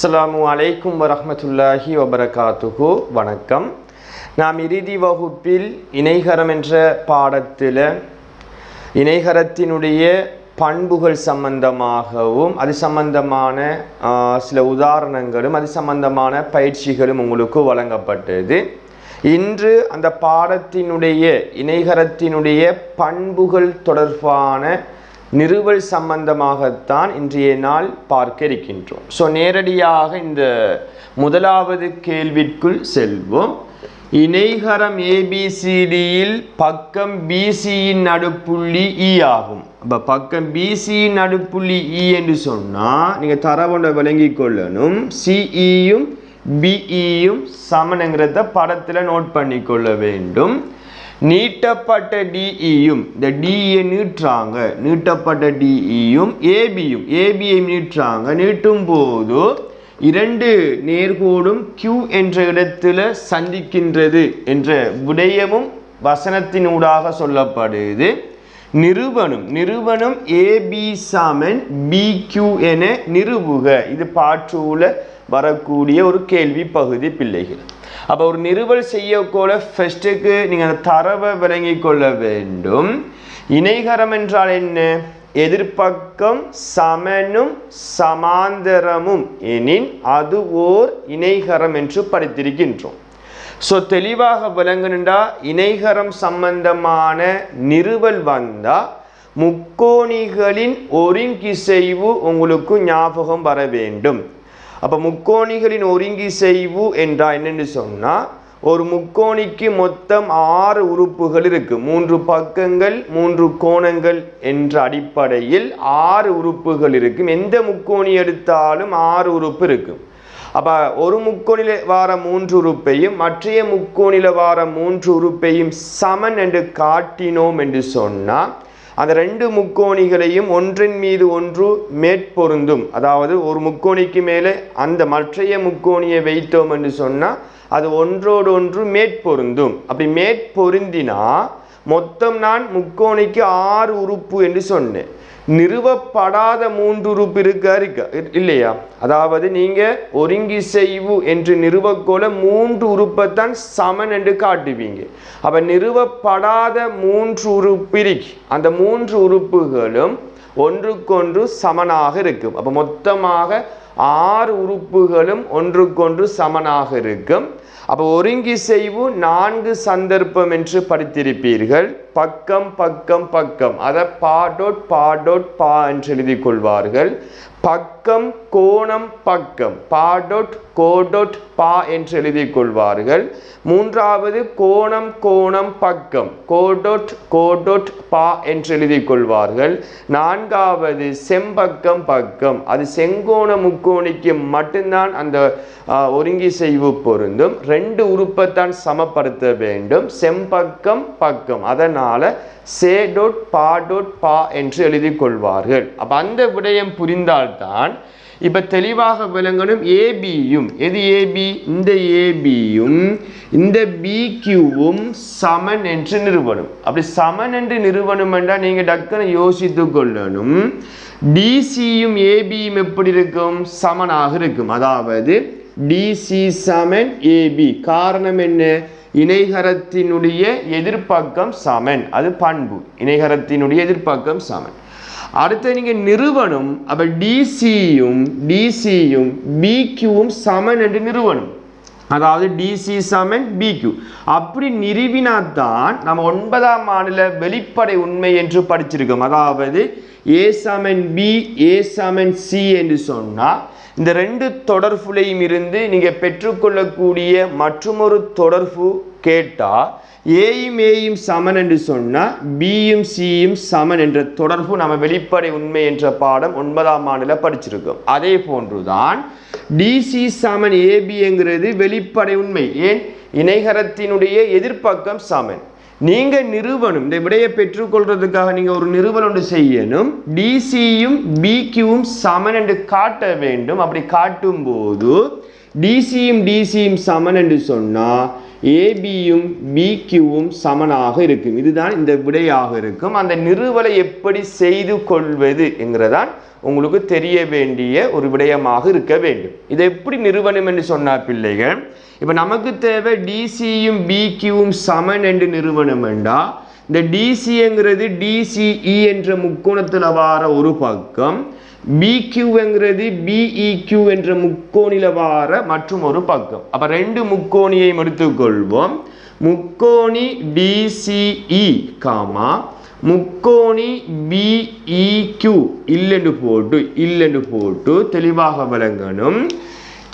அஸ்ஸலாமு அலைக்கும் வரஹ்மத்துல்லாஹி வபரகாத்துஹு. வணக்கம். நாம் இறுதி வகுப்பில் இணைகரம் என்ற பாடத்தில் இணைகரத்தினுடைய பண்புகள் சம்பந்தமாகவும் அது சம்பந்தமான சில உதாரணங்களும் அது சம்பந்தமான பயிற்சிகளும் உங்களுக்கு வழங்கப்பட்டது. இன்று அந்த பாடத்தினுடைய இணைகரத்தினுடைய பண்புகள் தொடர்பான நிறுவல் சம்பந்தமாகத்தான் இன்றைய நாள் பார்க்க இருக்கின்றோம். நேரடியாக இந்த முதலாவது கேள்விக்குள் செல்வோம். இணைகரம் ஏபிசிடியில் பக்கம் பிசியின் நடுப்புள்ளி இ ஆகும். அப்போ பக்கம் பிசியின் நடுப்புள்ளி இ என்று சொன்னால் நீங்கள் தரவொன்றை விளங்கி கொள்ளணும். சிஇயும் பிஇயும் சமனுங்கிறத படத்தில் நோட் பண்ணி கொள்ள வேண்டும். நீட்டப்பட்ட டிஇயும் இந்த டிஏ நீட்டுறாங்க, நீட்டப்பட்ட டிஇயும் ஏபியை நீட்டுறாங்க. நீட்டும் போது இரண்டு நேர்கோடும் Q என்ற இடத்துல சந்திக்கின்றது என்ற விடயமும் வசனத்தினூடாக சொல்லப்படுது. நிறுவனம் ஏபி சமன் BQ என நிறுவுக. இது பாற்றூல வரக்கூடிய ஒரு கேள்வி பகுதி பிள்ளைகள். அப்போ ஒரு நிறுவல் செய்யக்கூட ஃபர்ஸ்ட்டுக்கு நீங்கள் அந்த தரவை விளங்கி கொள்ள வேண்டும். இணைகரம் என்றால் என்ன? எதிர்பக்கம் சமனும் சமாந்தரமும் எனின் அது ஓர் இணைகரம் என்று படித்திருக்கின்றோம். தெளிவாக விளங்கணுண்டா இணைகரம் சம்பந்தமான நிறுவல் வந்தால் முக்கோணிகளின் ஒருங்கிசைவு உங்களுக்கு ஞாபகம் வர வேண்டும். அப்போ முக்கோணிகளின் ஒருங்கிசைவு என்றால் என்னென்னு சொன்னால், ஒரு முக்கோணிக்கு மொத்தம் 6 உறுப்புகள் இருக்குது. 3 பக்கங்கள் 3 கோணங்கள் என்ற அடிப்படையில் 6 உறுப்புகள் இருக்கும். எந்த முக்கோணி எடுத்தாலும் 6 உறுப்பு இருக்கும். அப்போ ஒரு முக்கோணியில் வார 3 உறுப்பையும் மற்றைய முக்கோணியில் வார 3 உறுப்பையும் சமன் என்று காட்டினோம் என்று சொன்னால் அந்த ரெண்டு முக்கோணிகளையும் ஒன்றின் மீது ஒன்று மேற்பொருந்தும். அதாவது ஒரு முக்கோணிக்கு மேலே அந்த மற்றைய முக்கோணியை வைத்தோம் என்று சொன்னால் அது ஒன்றோடு ஒன்று மேற்பொருந்தும். அப்படி மேற்பொருந்தினா மொத்தம் நான் முக்கோணிக்கு 6 உறுப்பு என்று சொன்னேன். நிறுவப்படாத 3 உறுப்பு இருக்கா இல்லையா? அதாவது நீங்கள் ஒருங்கிசைவு என்று நிறுவக்கோல 3 உறுப்பைத்தான் சமன் என்று காட்டுவீங்க. அப்போ நிறுவப்படாத 3 உறுப்பு இருக்கு. அந்த 3 உறுப்புகளும் ஒன்றுக்கொன்று சமனாக இருக்கும். அப்போ மொத்தமாக 6 உறுப்புகளும் ஒன்றுக்கொன்று சமனாக இருக்கும். அப்போ ஒருங்கிசைவு 4 சந்தர்ப்பம் என்று படித்திருப்பீர்கள். பக்கம் பக்கம் பக்கம் அதை பா என்று எழுதி கொள்வார்கள். பக்கம் கோணம் பக்கம் பா என்று எழுதி கொள்வார்கள். மூன்றாவது கோணம் பக்கம் பா என்று எழுதி கொள்வார்கள். நான்காவது செம்பக்கம் பக்கம், அது செங்கோண முக்கோணிக்கு மட்டும்தான் அந்த ஒருங்கிசைவு பொருந்தும். 2 உறுப்பைத்தான் சமப்படுத்த வேண்டும். செம்பக்கம் பக்கம், அதனால பா என்று எழுதி கொள்வார்கள். அப்ப அந்த விடயம் புரிந்தால்தான் இப்ப தெளிவாக விளங்கணும். ஏபியும் எது ஏபி? இந்த ஏபியும் இந்த பிக்யூவும் சமன் என்று நிறுவனம். அப்படி சமன் என்று நிறுவனம் என்றால் நீங்க டக்குன்னு யோசித்து கொள்ளணும். டிசியும் ஏபியும் எப்படி இருக்கும்? சமனாக இருக்கும். அதாவது டிசி சமன் ஏபி. காரணம் என்ன? இணைகரத்தினுடைய எதிர்பக்கம் சமன். அது பண்பு. இணைகரத்தினுடைய எதிர்பக்கம் சமன். அடுத்து நீங்கள் நிறுவனம். அப்போ டிசியும் பிக்யூவும் சமன் என்று நிறுவனம். அதாவது டிசி சமன் பிக்யூ. அப்படி நிறுவினாத்தான் நம்ம 9ஆம் ஆண்டில் வெளிப்படை உண்மை என்று படிச்சிருக்கோம். அதாவது ஏ சமன் பி ஏ சமன் சி என்று சொன்னால் இந்த 2 தொடர்புலையும் இருந்து நீங்கள் பெற்றுக்கொள்ளக்கூடிய மற்றொரு தொடர்பு கேட்டால் ஏயும் சமன் என்று சொன்னால் பியும் சியும் சமன் என்ற தொடர்பு நம்ம வெளிப்படை உண்மை என்ற பாடம் 9ஆம் ஆண்டில் படிச்சிருக்கோம். அதே போன்றுதான் டிசி சமன் ஏபிங்கிறது வெளிப்படை உண்மை. ஏன்? இணைகரத்தினுடைய எதிர்பக்கம் சமன். நீங்க நிறுவனம் இந்த விடையை பெற்றுக்கொள்றதுக்காக நீங்க ஒரு நிறுவனம் ஒன்று செய்யணும். டிசியும் பிக்யூவும் சமன் என்று காட்ட வேண்டும். அப்படி காட்டும் போது டிசியும் சமன் என்று சொன்னா ஏபியும் பிக்யூவும் சமனாக இருக்கும். இதுதான் இந்த விடையாக இருக்கும். அந்த நிறுவலை எப்படி செய்து கொள்வது என்கிறதான் உங்களுக்கு தெரிய வேண்டிய ஒரு விடயமாக இருக்க வேண்டும். இதை எப்படி நிறுவனம் என்று சொன்னார் பிள்ளைகள், இப்போ நமக்கு தேவை டிசியும் பிக்யூவும் சமன் என்று நிறுவனம் என்றா இந்த டிசிங்கிறது டிசிஇ என்ற முக்கோணத்தில் வார ஒரு பக்கம், பிக்யூங்கிறது பிஇக்யூ என்ற முக்கோணில வார மற்றும் ஒரு பக்கம். அப்ப ரெண்டு முக்கோணியையும் எடுத்துக்கொள்வோம். முக்கோணி டிசிஇ காமா முக்கோணி பிஇக்யூ இல்லென்று போட்டு தெளிவாக விளங்கணும்.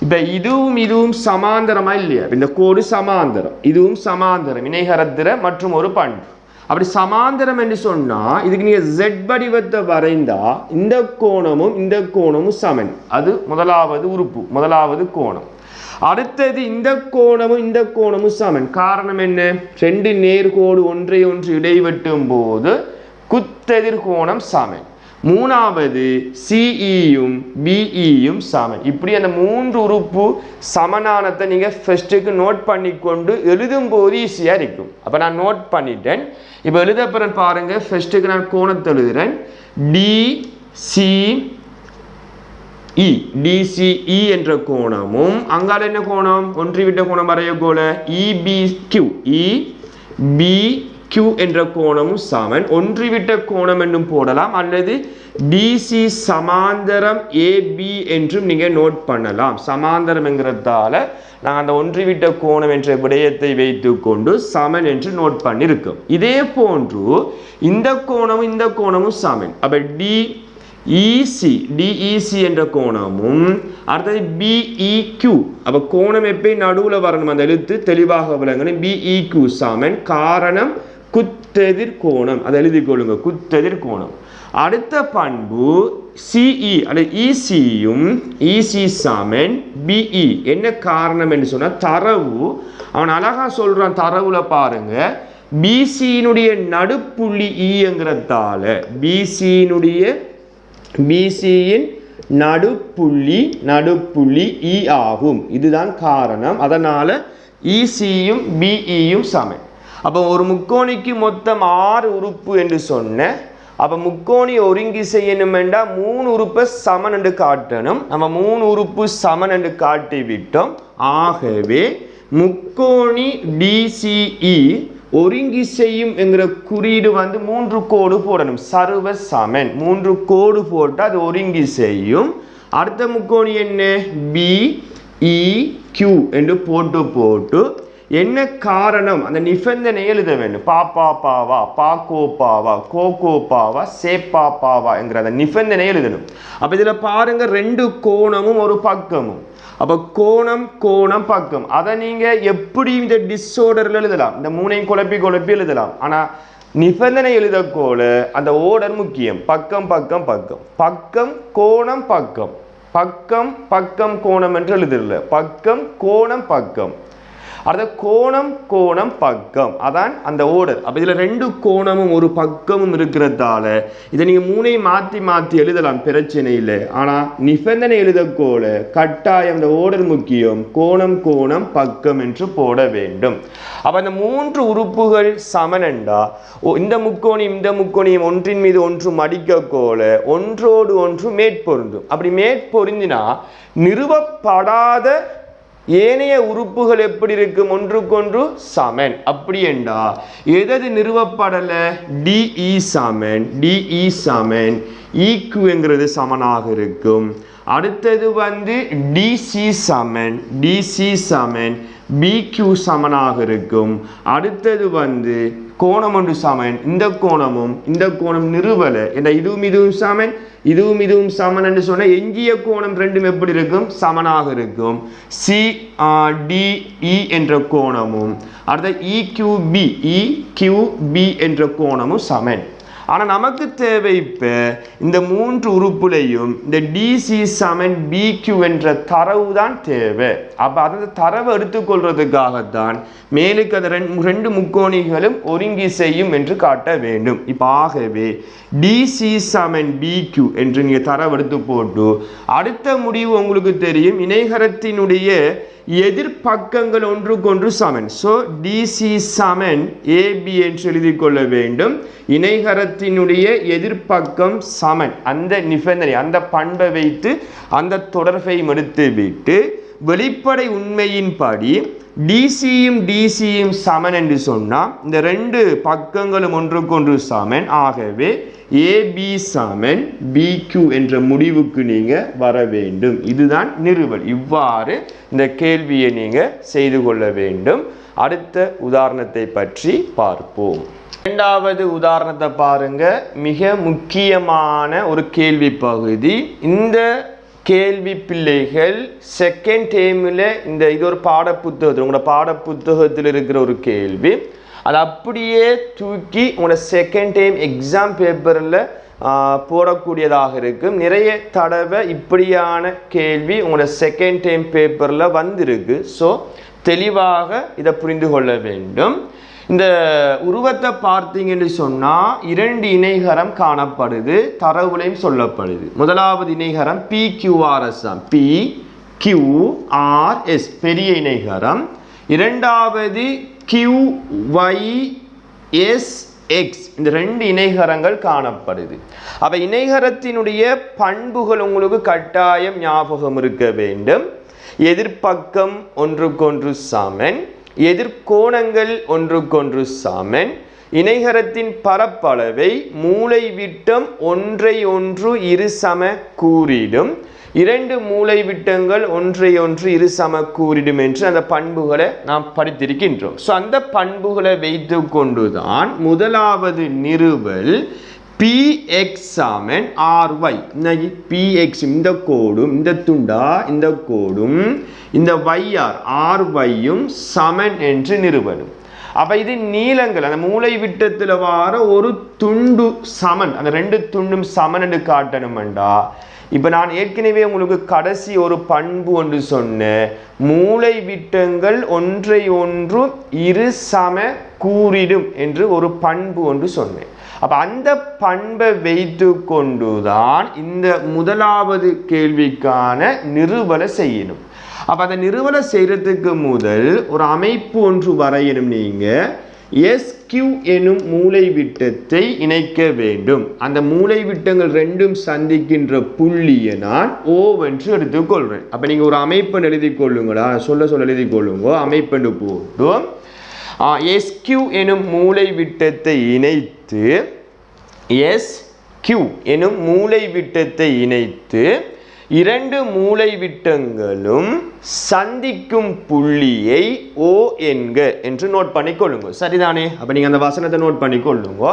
இப்ப இதுவும் சமாந்தரமா இல்லையா? இந்த கோடு சமாந்தரம், இதுவும் சமாந்தரம், இணைகரத்திர மற்றும் ஒரு பண்பு. அப்படி சமாந்தரம் என்று சொன்னா இதுக்கு நீங்க Z வடிவத்தை வரைந்தா இந்த கோணமும் சமன். அது முதலாவது உறுப்பு, முதலாவது கோணம். அடுத்தது இந்த கோணமும் சமன். காரணம் என்ன? ரெண்டு நேர்கோடு ஒன்றை ஒன்று இடைவெட்டும் போது குத்தெதிர் கோணம் சமன். மூணாவது சிஇயும் பிஇயும் சமன். இப்படி அந்த மூன்று உறுப்பு சமனானத்தை நீங்க ஃபர்ஸ்ட்டுக்கு நோட் பண்ணி கொண்டு எழுதும் போது ஈஸியா இருக்கும். அப்ப நான் நோட் பண்ணிட்டேன். இப்ப எழுதப்பறன் பாருங்க. ஃபர்ஸ்ட்டுக்கு நான் கோணத்தை எழுதுறேன். டிசிஇ என்ற கோணமும் அங்கால என்ன கோணம்? ஒன்றிவிட்ட கோணம் வரைய போல இபிக்யூ என்ற கோணமும் சமன். ஒன்றிவிட்ட கோணம் என்றும் போடலாம், அல்லது டிசி சமாந்தரம் ஏபி என்றும் நீங்க நோட் பண்ணலாம். சமாந்தரம் என்கிறதால நாங்கள் அந்த ஒன்றிவிட்ட கோணம் என்ற விடயத்தை வைத்துக் கொண்டு சமன் என்று நோட் பண்ணியிருக்கோம். இதே போன்று இந்த கோணமும் சமன். அப்ப டிஇசி என்ற கோணமும் அடுத்தது பிஇக்யூ. அப்ப கோணம் எப்பயும் நடுவில் வரணும், அந்த எழுத்து தெளிவாக விளங்கணும். பிஇக்யூ சமன். காரணம் குத்தெதிர் கோணம், அதை எழுதி கொள்ளுங்க, குத்தெதிர் கோணம். அடுத்த பண்பு சிஇ அல்லது இசியும் இசி சமன் பிஇ. என்ன காரணம் என்று சொன்னா தரவு அவன் அழகா சொல்றான். தரவுல பாருங்க, பிசியினுடைய நடுப்புள்ளி இங்கிறதால பிசியின் நடுப்புள்ளி இ ஆகும். இதுதான் காரணம். அதனால இசியும் பிஇயும் சமன். அப்ப ஒரு முக்கோணிக்கு மொத்தம் 6 உறுப்பு என்று சொன்ன, அப்ப முக்கோணி ஒருங்கி செய்யணும் என்றா 3 உறுப்பை சமன் என்று காட்டணும். நம்ம 3 உறுப்பு சமன் என்று காட்டி விட்டோம். ஆகவே முக்கோணி டிசிஇ ஒருங்கி செய்யும் என்கிற குறியீடு 3 கோடு போடணும். சர்வ சமன் 3 கோடு போட்டு அது ஒருங்கி செய்யும். அடுத்த முக்கோணி என்ன? பிஇக்யூ என்று போட்டு என்ன காரணம் அந்த நிபந்தனை எழுத வேண்டும். பாப்பா பாவா, பாக்கோ பாவா, கோகோ பாவா, சேப்பா பாவா என்கிற அந்த நிபந்தனை எழுதணும். அப்ப இதுல பாருங்க, ரெண்டு கோணமும் ஒரு பக்கமும். அப்ப கோணம் பக்கம். அதை நீங்க எப்படி இந்த டிஸ்ஆர்டர்ல எழுதலாம், இந்த மூணையும் குழப்பி எழுதலாம். ஆனா நிபந்தனை எழுதக்கோல அந்த ஓர்டர் முக்கியம். பக்கம் கோணம் பக்கம் கோணம் என்று எழுதல. பக்கம் கோணம் பக்கம். அடுத்த கோணம் பக்கம், அதான் அந்த ஓர்டர். அப்ப இதுல ரெண்டு கோணமும் ஒரு பக்கமும் இருக்கிறதால இதை நீங்க மூணையும் மாத்தி எழுதலாம், பிரச்சனை இல்லை. ஆனா நிபந்தனை எழுதக்கோல கட்டாயம் அந்த ஓர்டர் முக்கியம். கோணம் பக்கம் என்று போட வேண்டும். அப்ப அந்த 3 உறுப்புகள் சமனண்டா இந்த முக்கோணியும் ஒன்றின் மீது ஒன்று மடிக்க கோல ஒன்றோடு ஒன்று மேற்பொருந்தும். அப்படி மேற்பொருந்தினா நிறுவப்படாத ஏனைய உறுப்புகள் எப்படி இருக்கும்? ஒன்றுக்கொன்று சமன். அப்படி என்றா எது நிறுவப்படல? டிஇ சமன் ஈக்யூ என்கிறது சமனாக இருக்கும். அடுத்தது டிசி சமன் பிக்யூ சமனாக இருக்கும். அடுத்தது கோணம் ஒன்று சமன். இந்த கோணம் நிறுவல. இதுவும் சமன் என்று சொன்ன எஞ்சிய கோணம் ரெண்டும் எப்படி இருக்கும்? சமனாக இருக்கும். சிடிஇ என்ற கோணமும் அடுத்த இக்யூபி என்ற கோணமும் சமன். ஆனா நமக்கு தேவை இப்ப இந்த 3 உறுப்புலையும் இந்த டிசி சமன் பிக்யூ என்ற தரவு தான் தேவை. அப்ப அந்த தரவை எடுத்துக்கொள்றதுக்காகத்தான் மேலுக்கு அந்த ரெண்டு முக்கோணிகளும் ஒருங்கி செய்யும் என்று காட்ட வேண்டும். இப்ப ஆகவே டிசி சமன் பிக்யூ என்று நீங்க தரவு எடுத்து போட்டு அடுத்த முடிவு உங்களுக்கு தெரியும். இணைகரத்தினுடைய எதிர்பக்கங்கள் ஒன்றுக்கொன்று சமன். ஸோ டிசி சமன் ஏபி என்று எழுதி கொள்ள வேண்டும். இணைகரத்தினுடைய எதிர்பக்கம் சமன், அந்த நிபந்தனை அந்த பண்பை வைத்து அந்த தொடர்பை எடுத்து விட்டு வெளிப்படை உண்மையின்படி டிசியும் டிசியும் சமன் என்று சொன்னால் இந்த ரெண்டு பக்கங்களும் ஒன்றுக்கொன்று சமன். ஆகவே ஏபி சமன் பிக்யூ என்ற முடிவுக்கு நீங்க வர வேண்டும். இதுதான் நிறுவல். இவ்வாறு இந்த கேள்வியை நீங்க செய்து கொள்ள வேண்டும். அடுத்த உதாரணத்தை பற்றி பார்ப்போம். இரண்டாவது உதாரணத்தை பாருங்க. மிக முக்கியமான ஒரு கேள்வி பகுதி. இந்த கேள்வி பிள்ளைகள் செகண்ட் டேர்மில் இது ஒரு பாடப்புத்தகத்தில் உங்களோட பாடப்புத்தகத்தில் இருக்கிற ஒரு கேள்வி. அது அப்படியே தூக்கி உங்களோட செகண்ட் டைம் எக்ஸாம் பேப்பரில் போடக்கூடியதாக இருக்கும். நிறைய தடவை இப்படியான கேள்வி உங்களோட செகண்ட் டைம் பேப்பரில் வந்திருக்கு. ஸோ தெளிவாக இதை புரிந்து கொள்ள வேண்டும். இந்த உருவத்தை பார்த்தீங்கன்னு சொன்னால் இரண்டு இணைகரம் காணப்படுது, தரவுலையும் சொல்லப்படுது. முதலாவது இணைகரம் PQRS தான், PQRS பெரிய இணைகரம். இரண்டாவது QYSX, இந்த ரெண்டு இணைகரங்கள் காணப்படுது. அப்ப இணைகரத்தினுடைய பண்புகள் உங்களுக்கு கட்டாயம் ஞாபகம் இருக்க வேண்டும். எதிர்பக்கம் ஒன்றுக்கொன்று சமன், எதிர்கோணங்கள் ஒன்றுக்கொன்று சமன், இணைகரத்தின் பரப்பளவை மூலை விட்டம் ஒன்றை ஒன்று இரு சம கூறிடும், இரண்டு மூலை விட்டங்கள் ஒன்றை ஒன்று இரு சம கூறிடும் என்று அந்த பண்புகளை நாம் படித்திருக்கின்றோம். ஸோ அந்த பண்புகளை வைத்து கொண்டுதான் முதலாவது நிறுவல் PX சமன் RY. PX இந்த கோடும் இந்த துண்டா இந்த கோடும் இந்த YR RYயும் சமன் என்று நிறுவலும். அப்ப இது நீளங்கள் அந்த மூலை விட்டத்தில் வார ஒரு துண்டு சமன், அந்த ரெண்டு துண்டும் சமன் என்று காட்டணும்டா. இப்போ நான் ஏற்கனவே உங்களுக்கு கடைசி ஒரு பண்பு ஒன்று சொன்னேன், மூலை விட்டங்கள் ஒன்றை ஒன்று இரு சம கூறிடும் என்று ஒரு பண்பு ஒன்று சொன்னேன். அப்போ அந்த பண்பை வைத்து கொண்டுதான் இந்த முதலாவது கேள்விக்கான நிறுவலை செய்யணும். அப்போ அந்த நிறுவலை செய்யறதுக்கு முதல் ஒரு அமைப்பு ஒன்று வரையணும். நீங்கள் SQ எனும் மூலை விட்டத்தை இணைக்க வேண்டும். அந்த மூலை விட்டங்கள் ரெண்டும் சந்திக்கின்ற புள்ளியை நான் O என்று எடுத்துக்கொள்வேன். அப்போ நீங்கள் ஒரு அமைப்பை எழுதி கொள்ளுங்களா, சொல்ல எழுதி கொள்ளுங்க. அமைப்பென்று போட்டும் SQ எனும் மூலை விட்டத்தை இணைத்து SQ எனும் மூலை விட்டத்தை இணைத்து இரண்டு மூலை விட்டங்களும் சந்திக்கும் புள்ளியை O என்க என்று நோட் பண்ணிக்கொள்ளுங்க. சரிதானே? அப்போ நீங்கள் அந்த வசனத்தை நோட் பண்ணிக்கொள்ளுங்க.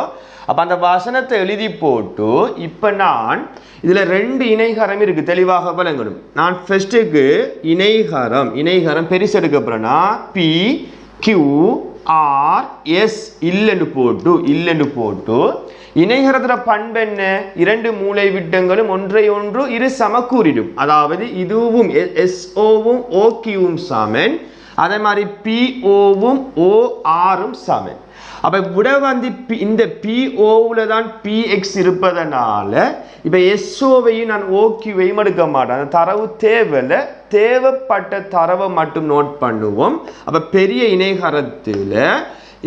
அப்போ அந்த வசனத்தை எழுதி போட்டு இப்போ நான் இதில் ரெண்டு இணைகரம் இருக்குது, தெளிவாக விளங்கணும். நான் ஃபர்ஸ்ட்டுக்கு இணைகரம் பெருசு எடுக்க போகிறேன்னா PQRS இல்லைன்னு போட்டு இணைகரத்தில் பண்பு என்ன? இரண்டு மூலை விட்டங்களும் ஒன்றை ஒன்று இரு சம கூறிடும். அதாவது இதுவும் SOவும் OQவும் சமன், அதே மாதிரி POவும் ORம் சமன். அப்போ விட வந்து இந்த POவில் தான் PX இருப்பதனால இப்போ SOவையும் நான் OQவையும் எடுக்க மாட்டேன். அந்த தரவு தேவையில்லை, தேவைப்பட்ட தரவை மட்டும் நோட் பண்ணுவோம். அப்போ பெரிய இணைகரத்தில்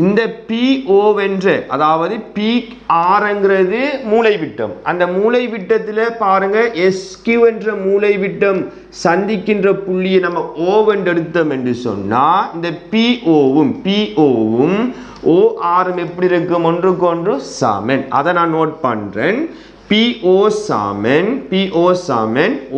இந்த PO வென்று, அதாவது PRங்கிறது மூலை விட்டம். அந்த மூலை விட்டத்தில் பாருங்க SQ என்ற மூலை விட்டம் சந்திக்கின்ற புள்ளியை நம்ம O என்று எடுத்தோம் என்று சொன்னால் இந்த POவும் ORம் எப்படி இருக்கும்? ஒன்றுக்கொன்று சமன். அதை நான் நோட் பண்றேன். PO சமன்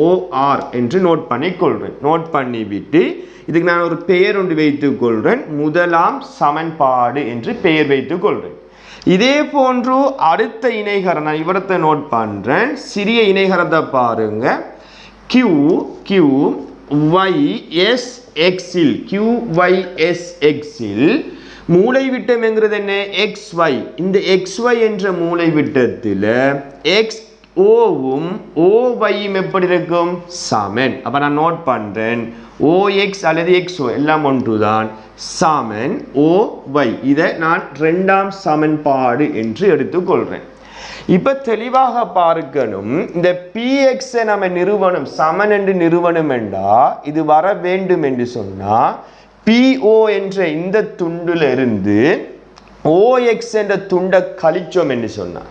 OR என்று நோட் பண்ணிக்கொள்றேன். நோட் பண்ணிவிட்டு இதுக்கு நான் ஒரு பெயர் ஒன்று வைத்துக் கொள்றேன். முதலாம் சமன்பாடு என்று பெயர் வைத்துக் கொள்றேன். இதே போன்று அடுத்த இணைகரம் நான் இவரத்தை நோட் பண்றேன். சிறிய இணைகரத்தை பாருங்க. QYSX மூலை விட்டம் என்கிறது என்ன? XY. இந்த XY என்ற மூலை விட்டத்தில் XOவும் OYயும் எப்படி இருக்கும்? சமன். அப்ப நான் நோட் பண்றேன். OX அல்லது XO எல்லாம் ஒன்றுதான், சமன் OY. இதை நான் இரண்டாம் சமன்பாடு என்று எடுத்துக்கொள்றேன். இப்ப தெளிவாக பார்க்கணும், இந்த px நம்ம நிறுவனம் சமன் என்று நிறுவனம் என்றா இது வர வேண்டும் என்று சொன்னா PO என்ற இந்த துண்டுல இருந்து OX என்ற துண்டை கழிச்சோம் என்று சொன்னா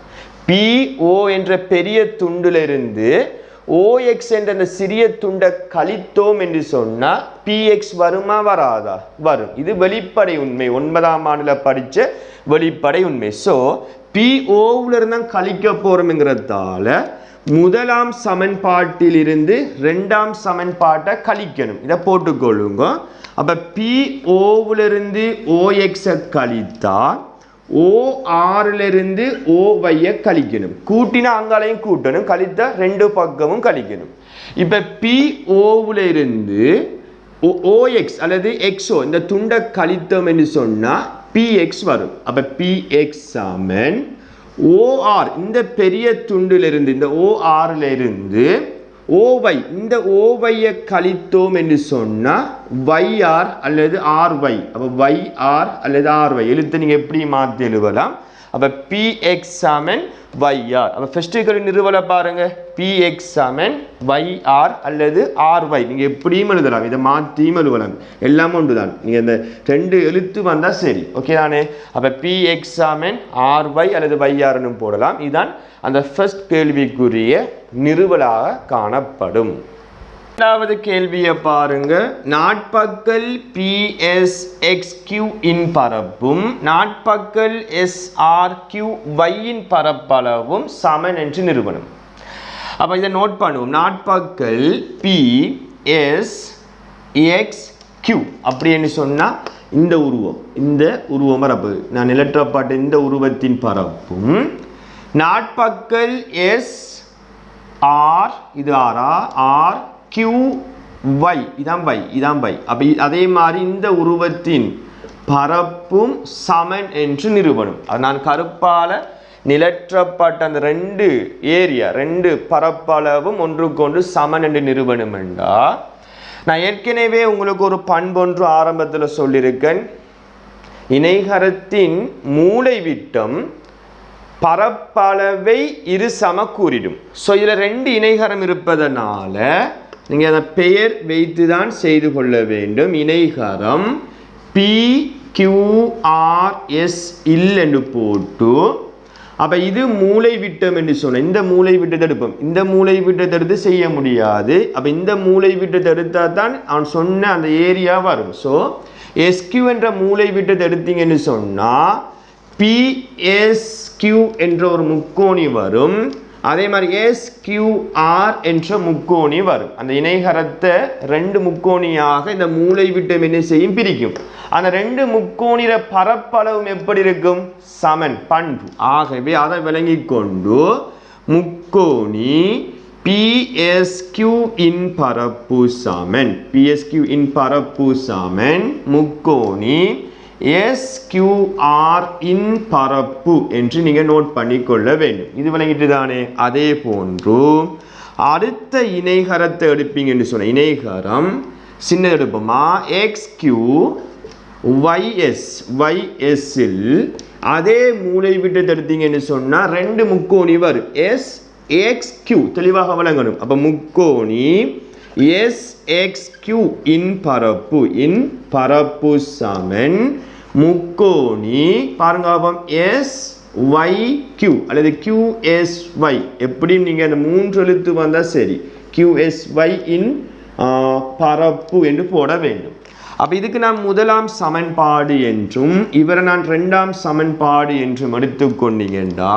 PO என்ற பெரிய துண்டுல இருந்து OX என்ற அந்த சிறிய துண்டை கழித்தோம் என்று சொன்னா PX வருமா வராதா? வரும். இது வெளிப்படை உண்மை, 9ஆம் ஆண்டுல படிச்ச வெளிப்படை உண்மை. ஸோ POவில் இருந்து கழிக்க போறோம்ங்கிறதால முதலாம் சமன்பாட்டில் இருந்து இரண்டாம் சமன்பாட்டை கழிக்கணும். இதை போட்டுக்கொள்ளுங்க. அப்ப POவில் இருந்து OX கழித்தா OR இருந்து OY கழிக்கணும். கூட்டினா அங்காலையும் கூட்டணும், கழித்தா ரெண்டு பக்கமும் கழிக்கணும். இப்ப POவில் இருந்து OX அல்லது XO இந்த துண்டை கழித்தோம் என்று சொன்னா PX வரும். அப்ப PX சமன் OR இந்த பெரிய துண்டிலிருந்து இந்த OR இருந்து OY இந்த OY கழித்தோம் என்று சொன்னா YR அல்லது RY. அப்ப YR அல்லது RY எழுத்து நீங்க எப்படி மாத்தி எழுதலாம்? அப்ப PX சமன் YR. அப்ப ஃபர்ஸ்ட் நிறுவல பாருங்க, PX சமன் YR அல்லது RY. நீங்க எப்படியும் எழுதலாம், இதை மாத்தியும் எழுதலாம், எல்லாம் ஒன்றுதான். நீங்க இந்த ரெண்டு எழுத்து வந்தா சரி, ஓகே தானே? அப்ப PX சமன் RY அல்லது YR ன்னு போடலாம். இதுதான் அந்த ஃபர்ஸ்ட் கேள்விக்குரிய நிறுவலாக காணப்படும். இரண்டாவது கேள்வியை பாருங்க. நாட்பக்கல் PSXQ இன் பரப்பும் நாட்பக்கல் SRQY இன் பரப்பளவும் சமன் என்று நிறுவனம். அப்ப இதை நோட் பண்ணுவோம். நாட்பக்கல் PSXQ அப்படின்னு சொன்னா இந்த உருவம் பரப்பு, நான் நிலற்றப்பட்ட இந்த உருவத்தின் பரப்பும் நாட்பக்கல் SR இது R QY இதான் y. அப்ப அதே மாதிரி இந்த உருவத்தின் பரப்பும் சமன் என்று நிறுவனம். நான் கருப்பால நிலற்றப்பட்ட அந்த ரெண்டு ஏரியா ரெண்டு பரப்பளவும் ஒன்றுக்கொன்று சமன் என்று நிறுவனம் என்றா, நான் ஏற்கனவே உங்களுக்கு ஒரு பண்பொன்று ஆரம்பத்தில் சொல்லியிருக்கேன். இணைகரத்தின் மூலை விட்டம் பரப்பளவை இரு சம கூறிடும். ஸோ இதில் ரெண்டு இணைகரம் இருப்பதனால நீங்கள் அதை பெயர் வைத்து தான் செய்து கொள்ள வேண்டும். இணைகரம் PQRS என்று போட்டு, அப்போ இது மூலை விட்டம் என்று சொன்ன இந்த மூலை விட்டத்தை எடுப்போம். இந்த மூலை விட்டத்தை எடுத்து செய்ய முடியாது. அப்போ இந்த மூலை விட்டத்தை எடுத்தால் தான் அவன் சொன்ன அந்த ஏரியா வரும். ஸோ SQ என்ற மூலை விட்டத்தை எடுத்தீங்கன்னு சொன்னால் PSQ என்ற ஒரு முக்கோணி வரும். அதே மாதிரி SQR என்ற முக்கோணி வரும். அந்த இணைகரத்தை ரெண்டு முக்கோணியாக இந்த மூலை விட்டம் என்ன செய்யும்? பிரிக்கும். அந்த ரெண்டு முக்கோணிர பரப்பளவும் எப்படி இருக்கும்? சமன் பண்பு. ஆகவே அதை விளங்கி கொண்டு முக்கோணி PSQ இன் பரப்பு சமன் முக்கோணி SQR இன் பரப்பு என்று நீங்க நோட் பண்ணிக்கொள்ள வேண்டும். இது விளங்கிட்டு தானே? அதே போன்று அடுத்த இணைகரத்தை எடுப்பீங்கன்னு சொன்ன இணைகரம் சின்ன எடுப்போமா XQYS இல் அதே மூலை விட்டு எடுத்தீங்கன்னு சொன்னா ரெண்டு முக்கோணி வரும். SXQ தெளிவாக விளங்கணும். அப்ப முக்கோணி SXQ இன் பரப்பு சமன் முக்கோணி பாருங்க SYQ அல்லது QSY. எப்படியும் நீங்க அந்த மூன்று எழுத்து வந்தா சரி, QSY இன் பரப்பு என்று போட வேண்டும். அப்ப இதுக்கு நான் முதலாம் சமன்பாடு என்றும் இவரை நான் இரண்டாம் சமன்பாடு என்றும் எடுத்துக்கொண்டீங்கன்னா,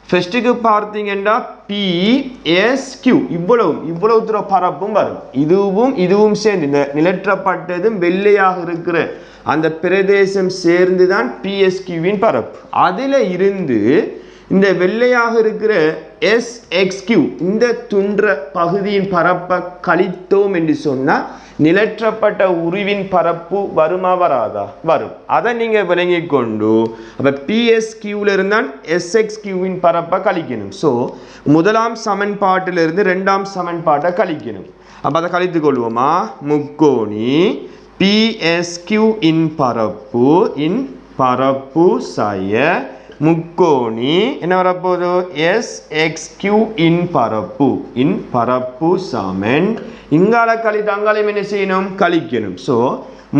ஃபர்ஸ்ட்டுக்கு பார்த்தீங்கன்னா PSQ இவ்வளவு தூர பரப்பும் வரும். இதுவும் சேர்ந்து இந்த நிலற்றப்பட்டதும் வெள்ளையாக இருக்கிற அந்த பிரதேசம் சேர்ந்து தான் PSQவின் பரப்பு. அதில் இருந்து இந்த வெள்ளையாக இருக்கிற SXQ இந்த துன்ற பகுதியின் பரப்பை கழித்தோம் என்று சொன்னால் நிலற்றப்பட்ட உருவின் பரப்பு வருமா வராதா? வரும். அதை நீங்க விளங்கி கொண்டு அப்ப PSQல இருந்தால் SXQவின் பரப்பை கழிக்கணும். ஸோ முதலாம் சமன்பாட்டிலிருந்து இரண்டாம் சமன்பாட்டை கழிக்கணும். அப்ப அதை கழித்துக் கொள்வோமா? முக்கோணி PSQ இன் பரப்பு சய முக்கோணி என்ன வரப்போகுது SXQ இன் பரப்பு சமன் இங்கால கழித்து அங்காலையும் என்ன செய்யணும் கழிக்கணும். ஸோ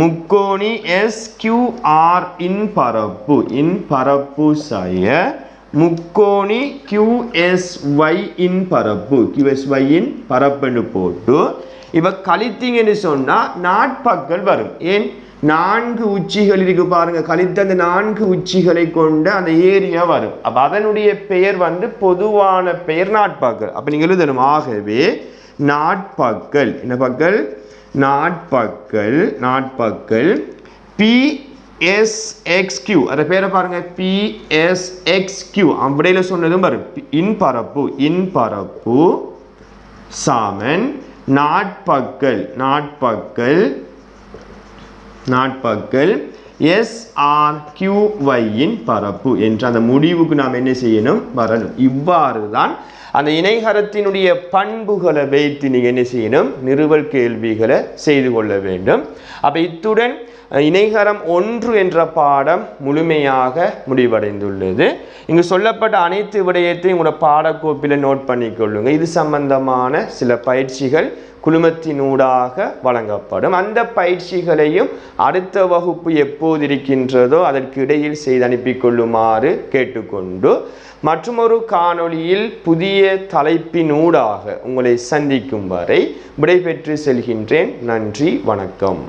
முக்கோணி SQR இன் பரப்பு செய்ய முக்கோணி QSY இன் பரப்புன்னு போட்டு இவ கழித்தீங்கன்னு சொன்னா நாட்பக்கள் வரும். ஏன் 4 உச்சிகள் இருக்கு பாருங்க, கழித்த அந்த 4 உச்சிகளை கொண்ட அந்த ஏரியா வரும். அப்ப அதனுடைய பெயர் பொதுவான பெயர் நாட்பக்கள். அப்ப நீங்க எழுதணும். ஆகவே நாட்பக்கள் என்ன பக்கள் நாட்பக்கள் PSXQ அத பேரை பாருங்க PSXQ அப்படியே சொன்னதும் வரும். இன் பரப்பு சமன் நாட்பக்கள் SRQY இன் பரப்பு என்ற அந்த முடிவுக்கு நாம் என்ன செய்யணும் வரணும். இவ்வாறு தான் அந்த இணைகரத்தினுடைய பண்புகளை வைத்து நீங்க என்ன செய்யணும் நிறுவல் கேள்விகளை செய்து கொள்ள வேண்டும். அப்ப இத்துடன் இணைகரம் 1 என்ற பாடம் முழுமையாக முடிவடைந்துள்ளது. இங்கு சொல்லப்பட்ட அனைத்து விடயத்தையும் உங்களோட பாடக்கோப்பில் நோட் பண்ணிக்கொள்ளுங்க. இது சம்பந்தமான சில பயிற்சிகள் குழுமத்தினூடாக வழங்கப்படும். அந்த பயிற்சிகளையும் அடுத்த வகுப்பு எப்போது இருக்கின்றதோ அதற்கு இடையில் செய்து அனுப்பி கொள்ளுமாறு கேட்டுக்கொண்டு மற்றொரு காணொளியில் புதிய தலைப்பினூடாக உங்களை சந்திக்கும் வரை விடைபெற்று செல்கின்றேன். நன்றி, வணக்கம்.